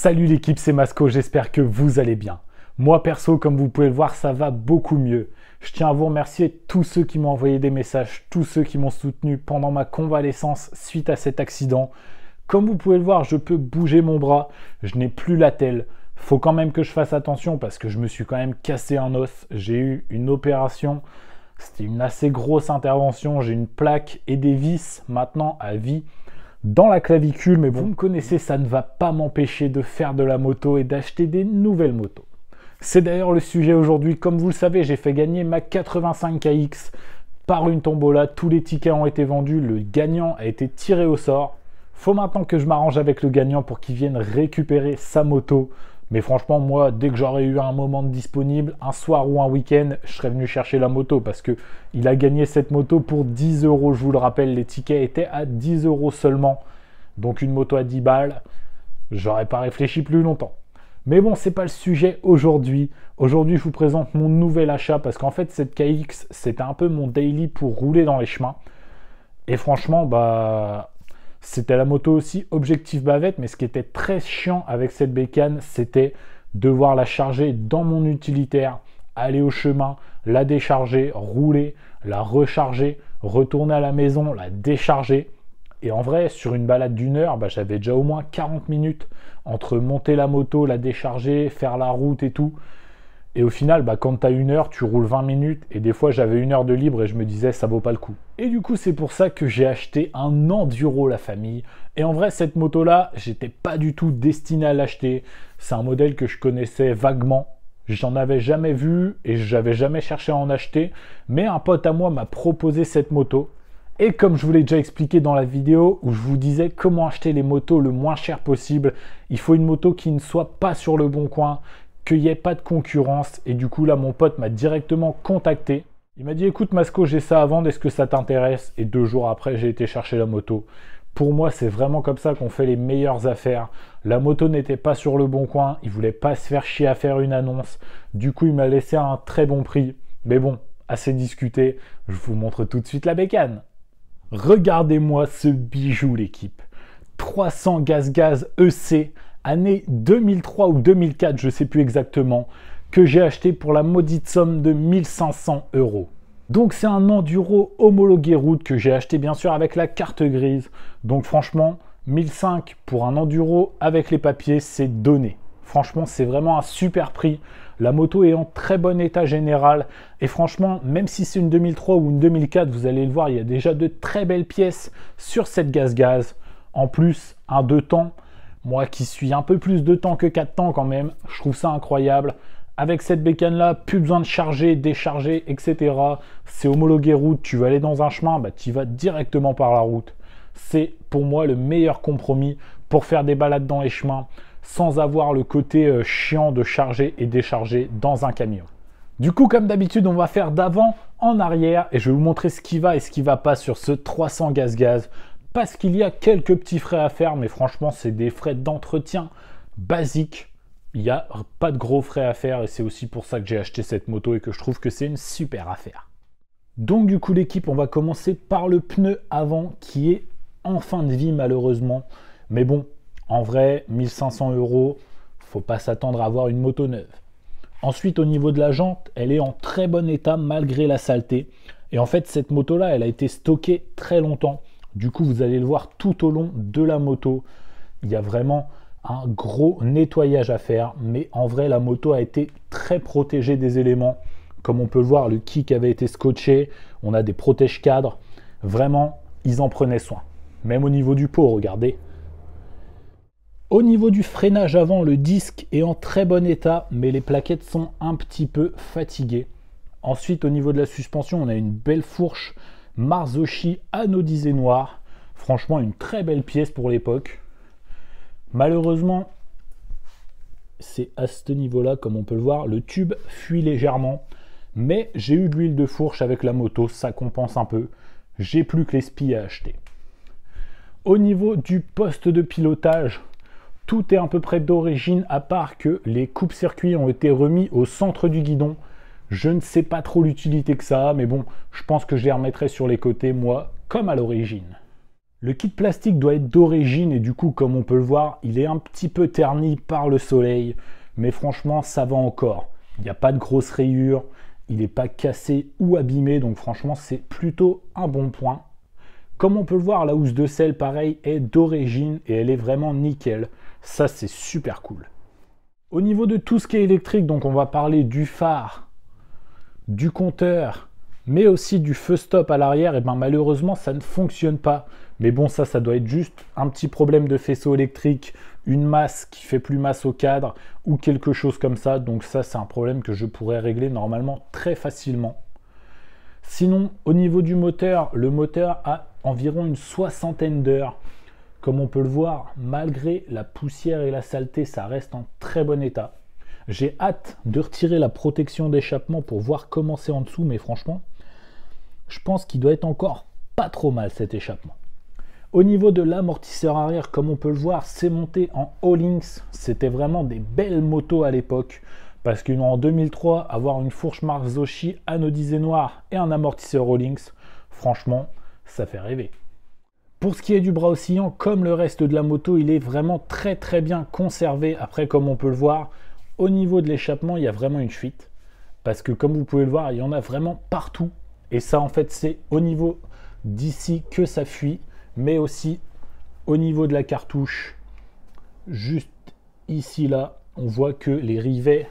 Salut l'équipe, c'est Masco, j'espère que vous allez bien. Moi perso, comme vous pouvez le voir, ça va beaucoup mieux. Je tiens à vous remercier tous ceux qui m'ont envoyé des messages, tous ceux qui m'ont soutenu pendant ma convalescence suite à cet accident. Comme vous pouvez le voir, je peux bouger mon bras, je n'ai plus l'attelle. Faut quand même que je fasse attention parce que je me suis quand même cassé un os. J'ai eu une opération, c'était une assez grosse intervention. J'ai une plaque et des vis maintenant à vie dans la clavicule. Mais bon, vous me connaissez, ça ne va pas m'empêcher de faire de la moto et d'acheter des nouvelles motos. C'est d'ailleurs le sujet aujourd'hui. Comme vous le savez, j'ai fait gagner ma 85 KX par une tombola. Tous les tickets ont été vendus. Le gagnant a été tiré au sort. Faut maintenant que je m'arrange avec le gagnant pour qu'il vienne récupérer sa moto. Mais franchement, moi, dès que j'aurais eu un moment de disponible, un soir ou un week-end, je serais venu chercher la moto parce qu'il a gagné cette moto pour 10 €. Je vous le rappelle, les tickets étaient à 10 € seulement. Donc une moto à 10 balles, j'aurais pas réfléchi plus longtemps. Mais bon, c'est pas le sujet aujourd'hui. Aujourd'hui, je vous présente mon nouvel achat parce qu'en fait, cette KX, c'était un peu mon daily pour rouler dans les chemins. Et franchement, c'était la moto aussi objectif bavette, mais ce qui était très chiant avec cette bécane, c'était devoir la charger dans mon utilitaire, aller au chemin, la décharger, rouler, la recharger, retourner à la maison, la décharger. Et en vrai, sur une balade d'une heure, j'avais déjà au moins 40 minutes entre monter la moto, la décharger, faire la route et tout. Et au final, quand tu as une heure, tu roules 20 minutes. Et des fois, j'avais une heure de libre et je me disais, ça vaut pas le coup. Et du coup, c'est pour ça que j'ai acheté un Enduro, la famille. Et en vrai, cette moto-là, j'étais pas du tout destiné à l'acheter. C'est un modèle que je connaissais vaguement. J'en avais jamais vu et j'avais jamais cherché à en acheter. Mais un pote à moi m'a proposé cette moto. Et comme je vous l'ai déjà expliqué dans la vidéo où je vous disais comment acheter les motos le moins cher possible, il faut une moto qui ne soit pas sur le bon coin, qu'il n'y ait pas de concurrence. Et du coup là, mon pote m'a directement contacté. Il m'a dit, écoute Masco, j'ai ça à vendre, est-ce que ça t'intéresse? Et 2 jours après, j'ai été chercher la moto. Pour moi, c'est vraiment comme ça qu'on fait les meilleures affaires. La moto n'était pas sur le bon coin, il voulait pas se faire chier à faire une annonce. Du coup, il m'a laissé à un très bon prix. Mais bon, assez discuté, je vous montre tout de suite la bécane. Regardez-moi ce bijou l'équipe. 300 Gaz EC, année 2003 ou 2004, je ne sais plus exactement, que j'ai acheté pour la maudite somme de 1500 €. Donc c'est un enduro homologué route que j'ai acheté bien sûr avec la carte grise. Donc franchement, 1500 pour un enduro avec les papiers, c'est donné. Franchement, c'est vraiment un super prix. La moto est en très bon état général. Et franchement, même si c'est une 2003 ou une 2004, vous allez le voir, il y a déjà de très belles pièces sur cette Gaz. En plus, un 2 temps. Moi qui suis un peu plus 2 temps que 4 temps quand même, je trouve ça incroyable. Avec cette bécane-là, plus besoin de charger, décharger, etc. C'est homologué route. Tu vas aller dans un chemin, tu vas directement par la route. C'est pour moi le meilleur compromis pour faire des balades dans les chemins sans avoir le côté chiant de charger et décharger dans un camion. Du coup, comme d'habitude, on va faire d'avant en arrière et je vais vous montrer ce qui va et ce qui ne va pas sur ce 300 Gaz parce qu'il y a quelques petits frais à faire, mais franchement, c'est des frais d'entretien basiques. Il n'y a pas de gros frais à faire et c'est aussi pour ça que j'ai acheté cette moto et que je trouve que c'est une super affaire. Donc du coup, l'équipe, on va commencer par le pneu avant qui est en fin de vie malheureusement. Mais bon, en vrai, 1500 €, faut pas s'attendre à avoir une moto neuve. Ensuite, au niveau de la jante, elle est en très bon état malgré la saleté. Et en fait, cette moto-là, elle a été stockée très longtemps. Du coup, vous allez le voir tout au long de la moto. Il y a vraiment un gros nettoyage à faire. Mais en vrai, la moto a été très protégée des éléments. Comme on peut le voir, le kick avait été scotché. On a des protège-cadres. Vraiment, ils en prenaient soin. Même au niveau du pot, regardez. Au niveau du freinage avant, le disque est en très bon état, mais les plaquettes sont un petit peu fatiguées. Ensuite, au niveau de la suspension, on a une belle fourche Marzocchi anodisée noire. Franchement, une très belle pièce pour l'époque. Malheureusement, c'est à ce niveau-là, comme on peut le voir, le tube fuit légèrement. Mais j'ai eu de l'huile de fourche avec la moto, ça compense un peu. J'ai plus que les spies à acheter. Au niveau du poste de pilotage, tout est à peu près d'origine, à part que les coupes-circuits ont été remis au centre du guidon. Je ne sais pas trop l'utilité que ça a, mais bon, je pense que je les remettrai sur les côtés, moi, comme à l'origine. Le kit plastique doit être d'origine et du coup, comme on peut le voir, il est un petit peu terni par le soleil. Mais franchement, ça va encore. Il n'y a pas de grosses rayures, il n'est pas cassé ou abîmé. Donc franchement, c'est plutôt un bon point. Comme on peut le voir, la housse de selle, pareil, est d'origine et elle est vraiment nickel. Ça, c'est super cool. Au niveau de tout ce qui est électrique, donc on va parler du phare, du compteur, mais aussi du feu stop à l'arrière. Et bien malheureusement, ça ne fonctionne pas. Mais bon, ça doit être juste un petit problème de faisceau électrique, une masse qui fait plus masse au cadre ou quelque chose comme ça. Donc ça, c'est un problème que je pourrais régler normalement très facilement. Sinon, au niveau du moteur, le moteur a environ une 60aine d'heures. Comme on peut le voir, malgré la poussière et la saleté, ça reste en très bon état. J'ai hâte de retirer la protection d'échappement pour voir comment c'est en dessous, mais franchement, je pense qu'il doit être encore pas trop mal cet échappement. Au niveau de l'amortisseur arrière, comme on peut le voir, c'est monté en All-Links. C'était vraiment des belles motos à l'époque. Parce qu'en 2003, avoir une fourche Marzocchi anodisée noire et un amortisseur All-Links, franchement, ça fait rêver. Pour ce qui est du bras oscillant, comme le reste de la moto, il est vraiment très bien conservé. Après, comme on peut le voir, au niveau de l'échappement, il y a vraiment une fuite. Parce que comme vous pouvez le voir, il y en a vraiment partout. Et ça, en fait, c'est au niveau d'ici que ça fuit. Mais aussi au niveau de la cartouche, juste ici, là, on voit que les rivets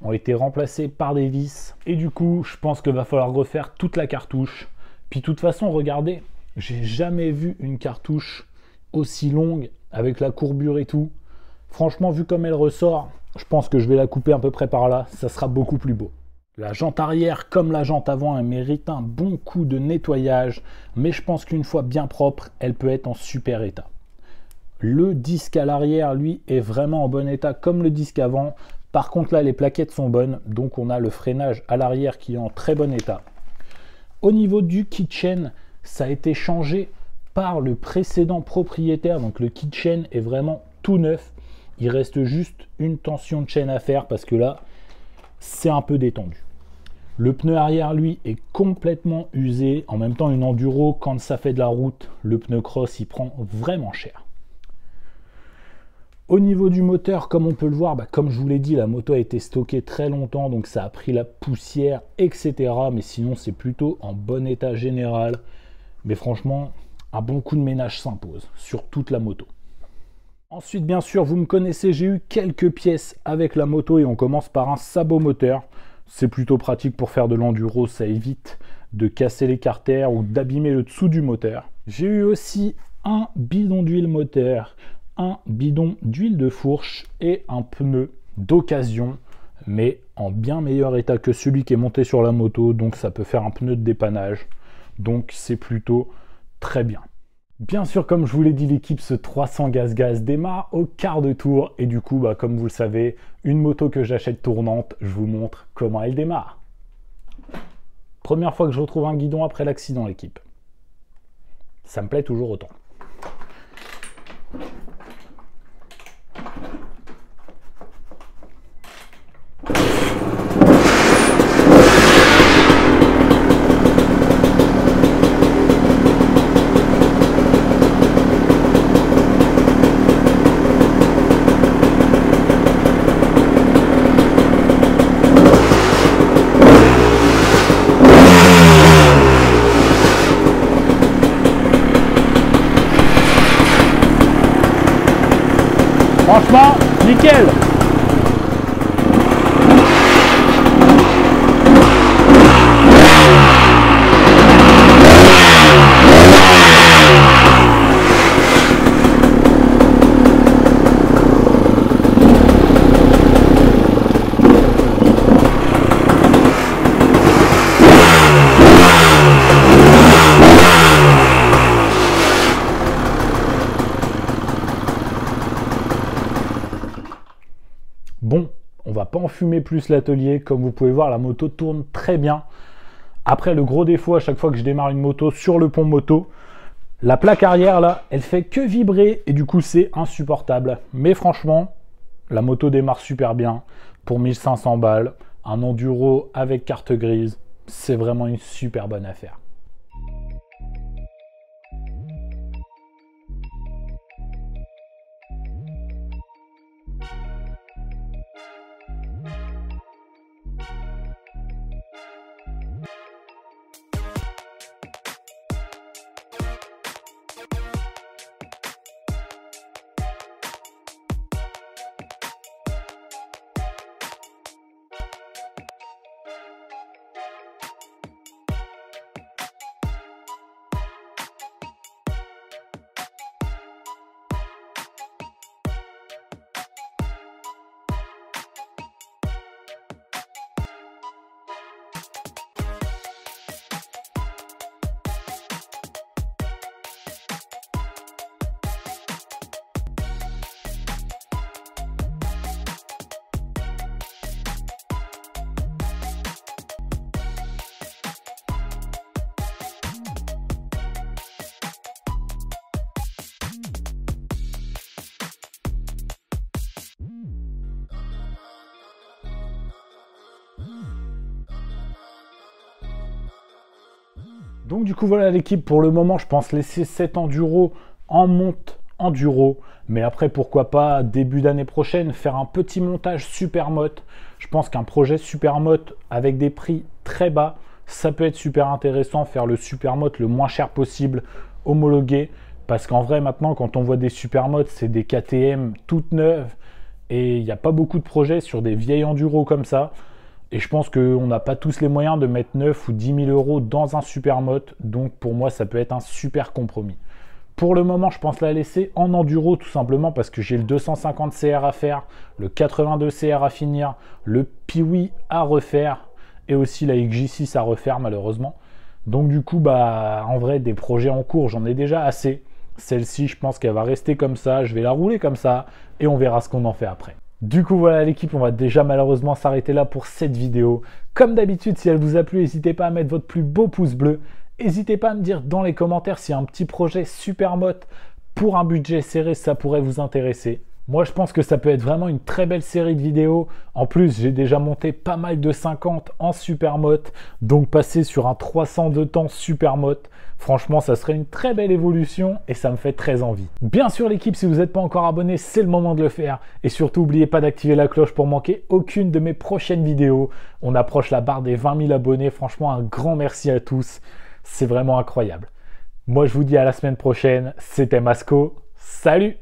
ont été remplacés par des vis. Et du coup, je pense qu'il va falloir refaire toute la cartouche. Puis de toute façon, regardez, j'ai jamais vu une cartouche aussi longue avec la courbure et tout. Franchement, vu comme elle ressort, je pense que je vais la couper à peu près par là. Ça sera beaucoup plus beau. La jante arrière, comme la jante avant, elle mérite un bon coup de nettoyage. Mais je pense qu'une fois bien propre, elle peut être en super état. Le disque à l'arrière, lui, est vraiment en bon état comme le disque avant. Par contre, là, les plaquettes sont bonnes. Donc, on a le freinage à l'arrière qui est en très bon état. Au niveau du keychain, ça a été changé par le précédent propriétaire. Donc, le keychain est vraiment tout neuf. Il reste juste une tension de chaîne à faire parce que là, c'est un peu détendu. Le pneu arrière, lui, est complètement usé. En même temps, une enduro, quand ça fait de la route, le pneu cross, il prend vraiment cher. Au niveau du moteur, comme on peut le voir, comme je vous l'ai dit, la moto a été stockée très longtemps, donc ça a pris la poussière, etc. Mais sinon, c'est plutôt en bon état général. Mais franchement, un bon coup de ménage s'impose sur toute la moto. Ensuite, bien sûr, vous me connaissez, j'ai eu quelques pièces avec la moto et on commence par un sabot moteur. C'est plutôt pratique pour faire de l'enduro, ça évite de casser les carters ou d'abîmer le dessous du moteur. J'ai eu aussi un bidon d'huile moteur, un bidon d'huile de fourche et un pneu d'occasion, mais en bien meilleur état que celui qui est monté sur la moto, donc ça peut faire un pneu de dépannage. Donc c'est plutôt très bien. Bien sûr, comme je vous l'ai dit, l'équipe ce 300 Gaz démarre au quart de tour. Et du coup, comme vous le savez, une moto que j'achète tournante, je vous montre comment elle démarre. Première fois que je retrouve un guidon après l'accident, l'équipe. Ça me plaît toujours autant. Franchement, nickel! Bon, on va pas enfumer plus l'atelier. Comme vous pouvez voir, la moto tourne très bien. Après, le gros défaut, à chaque fois que je démarre une moto sur le pont moto, la plaque arrière, là, elle fait que vibrer et du coup, c'est insupportable. Mais franchement, la moto démarre super bien. Pour 1500 balles, un enduro avec carte grise, c'est vraiment une super bonne affaire. Donc du coup voilà l'équipe, pour le moment je pense laisser cet enduro en monte enduro, mais après pourquoi pas début d'année prochaine faire un petit montage supermoto. Je pense qu'un projet supermoto avec des prix très bas, ça peut être super intéressant, faire le supermoto le moins cher possible, homologué, parce qu'en vrai maintenant quand on voit des supermotos c'est des KTM toutes neuves et il n'y a pas beaucoup de projets sur des vieilles enduro comme ça. Et je pense qu'on n'a pas tous les moyens de mettre 9 ou 10 000 euros dans un supermoto. Donc pour moi, ça peut être un super compromis. Pour le moment, je pense la laisser en enduro tout simplement parce que j'ai le 250 CR à faire, le 82 CR à finir, le Piwi à refaire et aussi la XJ6 à refaire malheureusement. Donc du coup, en vrai, des projets en cours, j'en ai déjà assez. Celle-ci, je pense qu'elle va rester comme ça. Je vais la rouler comme ça et on verra ce qu'on en fait après. Du coup voilà l'équipe, on va déjà malheureusement s'arrêter là pour cette vidéo. Comme d'habitude, si elle vous a plu, n'hésitez pas à mettre votre plus beau pouce bleu. N'hésitez pas à me dire dans les commentaires s'il y a un petit projet supermoto pour un budget serré, ça pourrait vous intéresser. Moi je pense que ça peut être vraiment une très belle série de vidéos. En plus j'ai déjà monté pas mal de 50 en supermoto, donc passer sur un 300 de temps supermoto, franchement ça serait une très belle évolution et ça me fait très envie. Bien sûr l'équipe, si vous n'êtes pas encore abonné, c'est le moment de le faire. Et surtout n'oubliez pas d'activer la cloche pour manquer aucune de mes prochaines vidéos. On approche la barre des 20 000 abonnés, franchement un grand merci à tous, c'est vraiment incroyable. Moi je vous dis à la semaine prochaine, c'était Masco, salut!